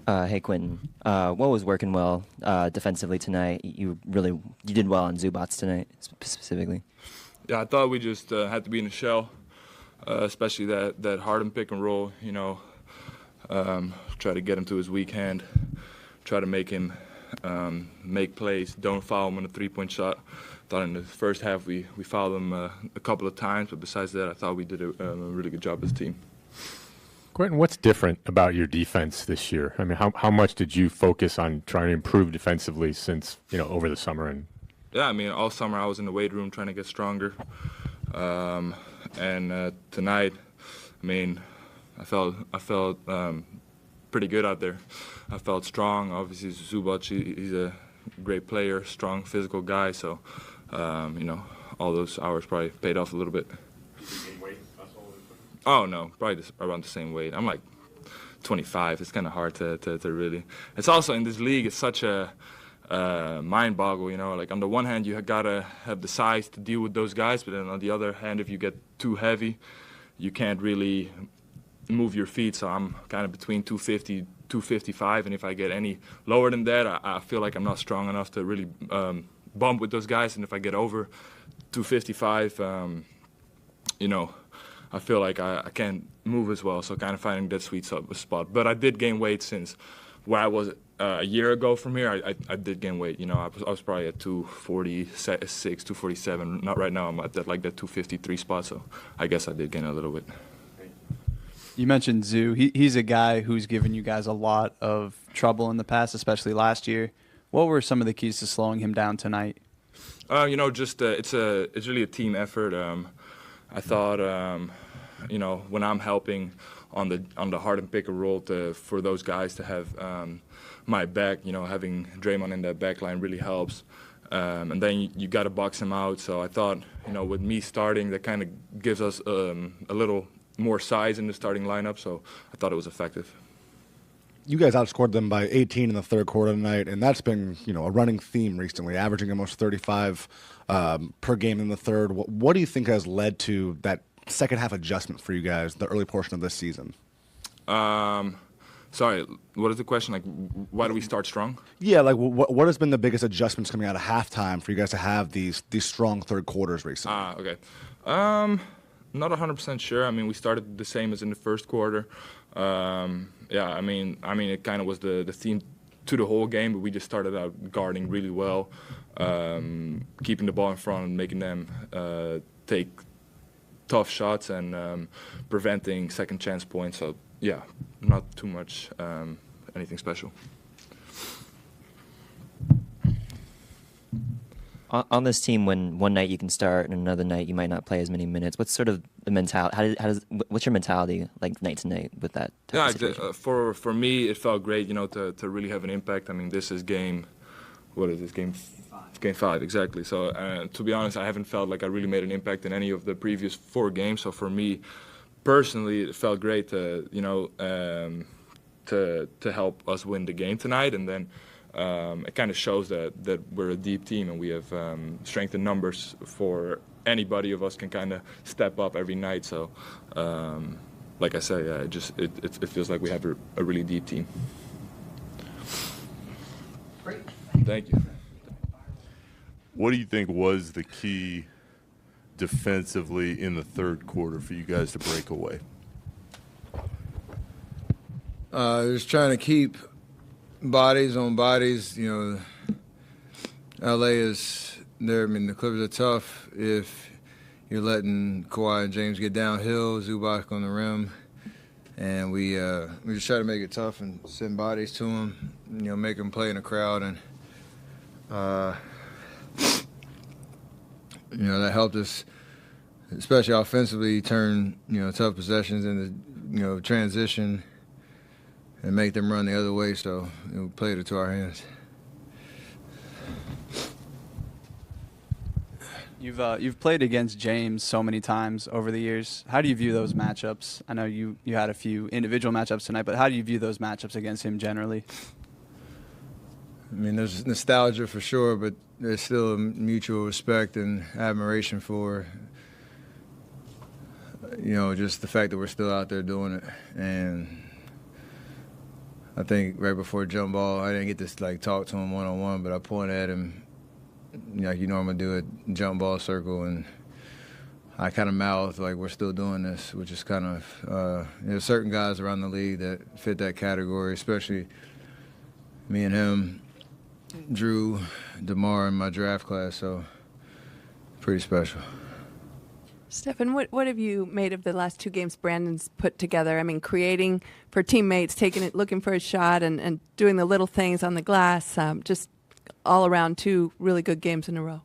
Hey Quentin, what was working well defensively tonight? You did well on Zubac tonight specifically. Yeah, I thought we just had to be in the shell, especially that Harden pick and roll. Try to get him to his weak hand, try to make him make plays. Don't foul him on a three-point shot. Thought in the first half we fouled him a couple of times, but besides that, I thought we did a really good job as a team. Quentin, what's different about your defense this year? I mean, how much did you focus on trying to improve defensively since, over the summer? And yeah, I mean, all summer I was in the weight room trying to get stronger. And tonight, I mean, I felt pretty good out there. I felt strong. Obviously, Zubac, he's a great player, strong, physical guy. So, all those hours probably paid off a little bit. Oh, no, probably around the same weight. I'm like 25. It's kind of hard to really. It's also in this league, it's such a mind boggle, Like on the one hand, you got to have the size to deal with those guys, but then on the other hand, if you get too heavy, you can't really move your feet. So I'm kind of between 250, 255, and if I get any lower than that, I feel like I'm not strong enough to really bump with those guys. And if I get over 255, I feel like I can't move as well, so kind of finding that sweet spot. But I did gain weight since where I was a year ago from here. I did gain weight. I was probably at 246, 247. Not right now. I'm at that 253 spot, so I guess I did gain a little bit. You mentioned Zoo. He's a guy who's given you guys a lot of trouble in the past, especially last year. What were some of the keys to slowing him down tonight? It's really a team effort. I thought, when I'm helping on the hard and pick and roll for those guys to have my back, having Draymond in that back line really helps. And then you got to box him out. So I thought, with me starting, that kind of gives us a little more size in the starting lineup. So I thought it was effective. You guys outscored them by 18 in the third quarter tonight, and that's been, a running theme recently, averaging almost 35 per game in the third. What do you think has led to that second half adjustment for you guys, the early portion of this season? Sorry, what is the question? Like, why do we start strong? Yeah, like what has been the biggest adjustments coming out of halftime for you guys to have these strong third quarters recently? Okay. Not 100% sure. I mean, we started the same as in the first quarter. Yeah, I mean, it kind of was the theme to the whole game, but we just started out guarding really well, keeping the ball in front and making them take tough shots and preventing second chance points. So, yeah, not too much anything special. On this team, when one night you can start and another night you might not play as many minutes, what's sort of the mentality? What's your mentality like night to night with that? For me, it felt great, to really have an impact. I mean, this is game five, exactly. So to be honest, I haven't felt like I really made an impact in any of the previous 4 games. So for me, personally, it felt great to help us win the game tonight, and then. It kind of shows that we're a deep team and we have strength in numbers for anybody of us can kind of step up every night. So, like I said, yeah, it feels like we have a really deep team. Great. Thank you. What do you think was the key defensively in the third quarter for you guys to break away? Just trying to keep bodies on bodies. LA is there. I mean, the Clippers are tough. If you're letting Kawhi and James get downhill, Zubac on the rim, and we just try to make it tough and send bodies to them. Make them play in the crowd, and that helped us, especially offensively, turn tough possessions into transition. And make them run the other way, so we played it to our hands. You've played against James so many times over the years. How do you view those matchups? I know you had a few individual matchups tonight, but how do you view those matchups against him generally? I mean, there's nostalgia for sure, but there's still a mutual respect and admiration for, just the fact that we're still out there doing it. And I think right before jump ball, I didn't get to like talk to him one-on-one, but I pointed at him like you normally do a jump ball circle, and I kind of mouthed like we're still doing this, which is kind of there's certain guys around the league that fit that category, especially me and him, Drew, DeMar in my draft class, so pretty special. Stephen, what have you made of the last 2 games Brandon's put together? I mean, creating for teammates, taking it, looking for a shot, and doing the little things on the glass. Just all around 2 really good games in a row.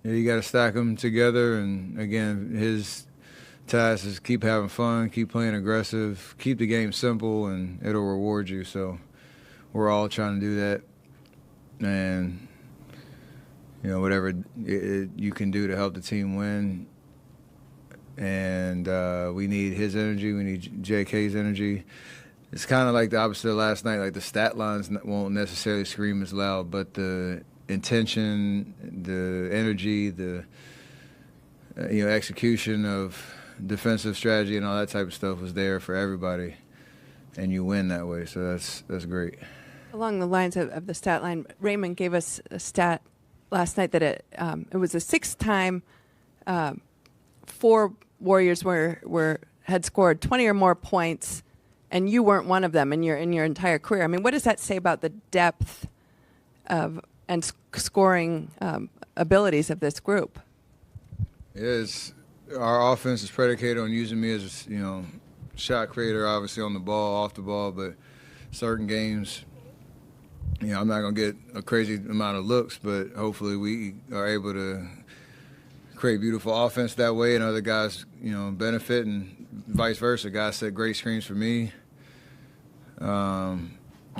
Yeah, you got to stack them together, and again, his task is keep having fun, keep playing aggressive, keep the game simple, and it'll reward you. So we're all trying to do that, and whatever you can do to help the team win. And we need his energy. We need JK's energy. It's kind of like the opposite of last night. Like the stat lines won't necessarily scream as loud, but the intention, the energy, the execution of defensive strategy and all that type of stuff was there for everybody, and you win that way. So that's great. Along the lines of the stat line, Raymond gave us a stat last night that it was the 6th time 4 Warriors had scored 20 or more points, and you weren't one of them in your entire career. I mean, what does that say about the depth of and scoring abilities of this group? Our offense is predicated on using me as shot creator, obviously on the ball, off the ball, but certain games, I'm not gonna get a crazy amount of looks, but hopefully we are able to create beautiful offense that way, and other guys, benefit, and vice versa. Guys set great screens for me,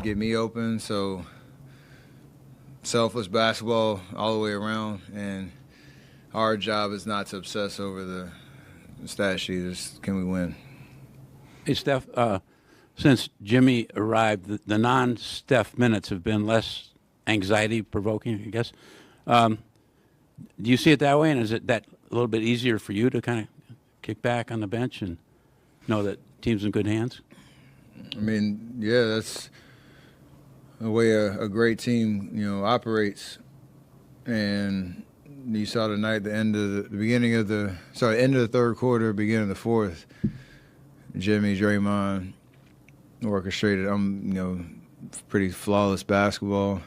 get me open. So selfless basketball all the way around, and our job is not to obsess over the stat sheet. It's can we win? Hey, Steph, since Jimmy arrived, the non-Steph minutes have been less anxiety-provoking, I guess. Do you see it that way, and is it that a little bit easier for you to kind of kick back on the bench and know that team's in good hands? I mean, yeah, that's the way a great team, operates. And you saw tonight the end of end of the third quarter, beginning of the fourth. Jimmy, Draymond orchestrated, pretty flawless basketball,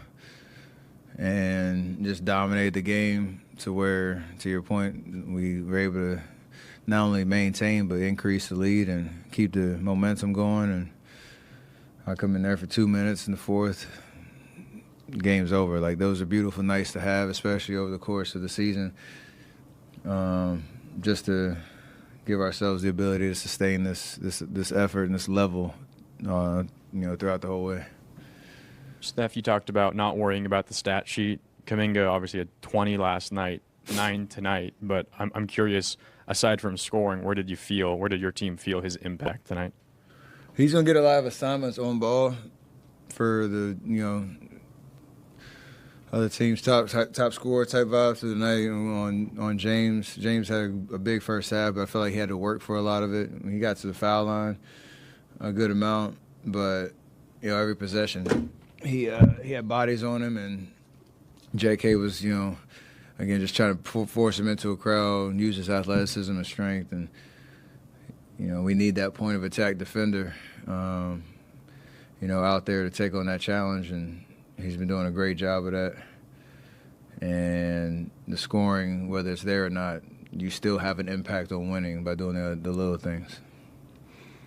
and just dominated the game to where, to your point, we were able to not only maintain but increase the lead and keep the momentum going. And I come in there for 2 minutes in the fourth, game's over. Like, those are beautiful nights to have, especially over the course of the season, just to give ourselves the ability to sustain this effort and this level, throughout the whole way. Steph, you talked about not worrying about the stat sheet. Kuminga obviously had 20 last night, 9 tonight, but I'm curious, aside from scoring, where did your team feel his impact tonight? He's going to get a lot of assignments on ball for the, other team's top scorer type vibes through the night on James. James had a big first half, but I felt like he had to work for a lot of it. He got to the foul line a good amount, but, every possession he had bodies on him, and JK was, again, just trying to force him into a crowd and use his athleticism and strength. And, we need that point of attack defender, out there to take on that challenge. And he's been doing a great job of that. And the scoring, whether it's there or not, you still have an impact on winning by doing the little things.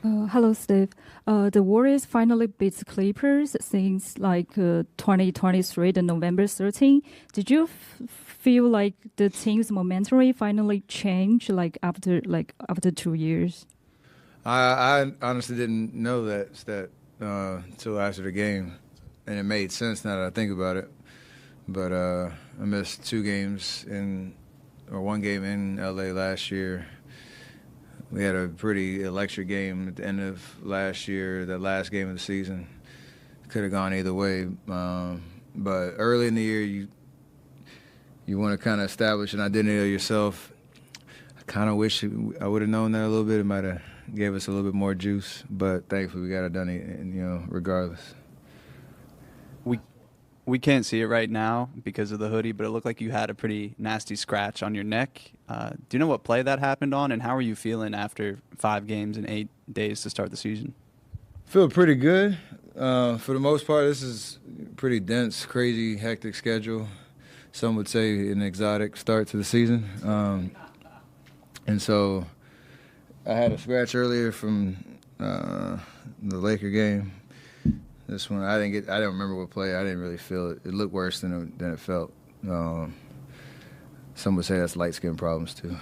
Hello, Steve. The Warriors finally beat the Clippers since 2023, the November 13. Did you feel like the team's momentum finally changed after 2 years? I honestly didn't know that until after the game, and it made sense now that I think about it. But I missed 2 games or 1 game in LA last year. We had a pretty electric game at the end of last year, that last game of the season. Could have gone either way. But early in the year, you want to kind of establish an identity of yourself. I kind of wish I would have known that a little bit. It might have gave us a little bit more juice, but thankfully we got it done, regardless. We can't see it right now because of the hoodie, but it looked like you had a pretty nasty scratch on your neck. Do you know what play that happened on, and how are you feeling after 5 games and 8 days to start the season? Feel pretty good. For the most part, this is pretty dense, crazy, hectic schedule. Some would say an exotic start to the season. And so I had a scratch earlier from the Laker game. This one, I don't remember what play. I didn't really feel it. It looked worse than it felt. Some would say that's light skin problems too.